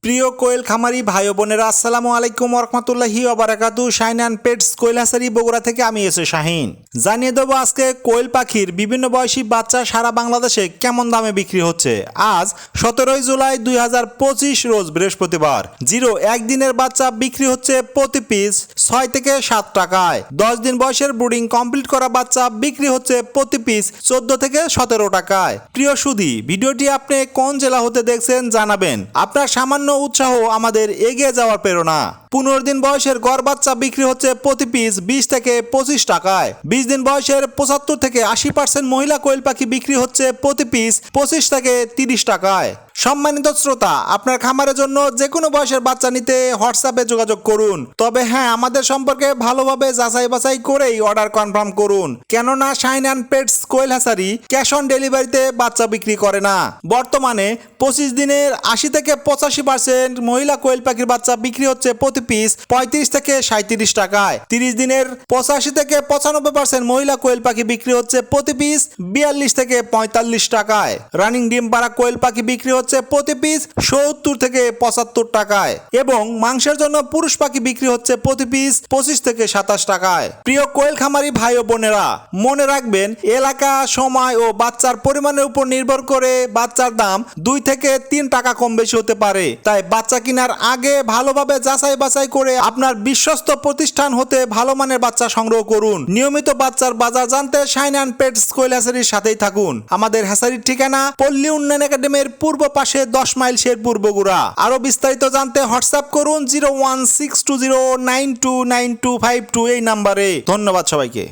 প্রিয় কোয়েল খামারি ভাই ও বোনেরা, আসসালামু আলাইকুম ওরহমাতুল্লাহি ওবারাকাতু। শাহিন অ্যান্ড পেটস কোয়েল হাসারি বগুড়া থেকে আমি এসে শাহিন জানিয়ে দেবো আজকে কোয়েল পাখির বিভিন্ন বয়সী বাচ্চা সারা বাংলাদেশে কেমন দামে বিক্রি হচ্ছে। আজ 17 জুলাই 2025 রোজ বৃহস্পতিবার। একদিনের বাচ্চা বিক্রি হচ্ছে প্রতি পিস 6 থেকে 7 টাকায়। 10 দিন বয়সের ব্রুডিং কমপ্লিট করা বাচ্চা বিক্রি হচ্ছে প্রতি পিস 14 থেকে 17 টাকায়। প্রিয় সুধী, ভিডিওটি আপনি কোন জেলা হতে দেখছেন জানাবেন। আপনার সামান্য উৎসাহ আমাদের এগিয়ে যাওয়ার প্রেরণা। 15 দিন বয়সের গড় বাচ্চা বিক্রি হচ্ছে প্রতি পিস 20 থেকে 25 টাকায়। 20 দিন বয়সের 75 থেকে 80% মহিলা কোয়েল পাখি বিক্রি হচ্ছে প্রতি পিস 25 থেকে 30 টাকায়। সম্মানিত শ্রোতা, আপনার খামারের জন্য যে কোনো বয়সের বাচ্চা নিতে হোয়াটসঅ্যাপে যোগাযোগ করুন। তবে হ্যাঁ, আমাদের সম্পর্কে ভালোভাবে যাচাই বাছাই করেই অর্ডার কনফার্ম করুন, কেননা শাহিন অ্যান্ড পেটস কোয়েল হাসারি ক্যাশ অন ডেলিভারিতে বাচ্চা বিক্রি করে না। বর্তমানে 25 দিনের 80 থেকে 85% মহিলা কোয়েল পাখির বাচ্চা বিক্রি হচ্ছে প্রতি পিস 35 থেকে 37 টাকায়। 30 দিনের 85 থেকে 95% মহিলা কোয়েল পাখি বিক্রি হচ্ছে প্রতি পিস 42 থেকে 45 টাকায়। রানিং ডিম পাড়া কোয়েল পাখি বিক্রি হচ্ছে প্রতি পিস 70 থেকে 75 টাকায় এবং মাংসের জন্য পুরুষ পাখি বিক্রি হচ্ছে প্রতি পিস 25 থেকে 27 টাকায়। প্রিয় কোয়েল খামারি ভাই ও বোনেরা, মনে রাখবেন, এলাকা, সময় ও বাচ্চার পরিমাণের উপর নির্ভর করে বাচ্চার দাম 2 থেকে 3 টাকা কম বেশি হতে পারে। তাই বাচ্চা কেনার আগে ভালোভাবে যাচাই বাছাই করে আপনার বিশ্বস্ত প্রতিষ্ঠান হতে ভালো মানের বাচ্চা সংগ্রহ করুন। নিয়মিত বাচ্চার বাজার জানতে শাহিন অ্যান্ড পেটস কোয়েল হ্যাচারির সাথেই থাকুন। আমাদের হ্যাচারির ঠিকানা পল্লী উন্নয়ন একাডেমির পূর্ব পাশে 10 মাইল শেরপুর বগুড়া। আরো বিস্তারিত জানতে হোয়াটসঅ্যাপ করুন 01620929252 এই নাম্বারে। ধন্যবাদ সবাইকে।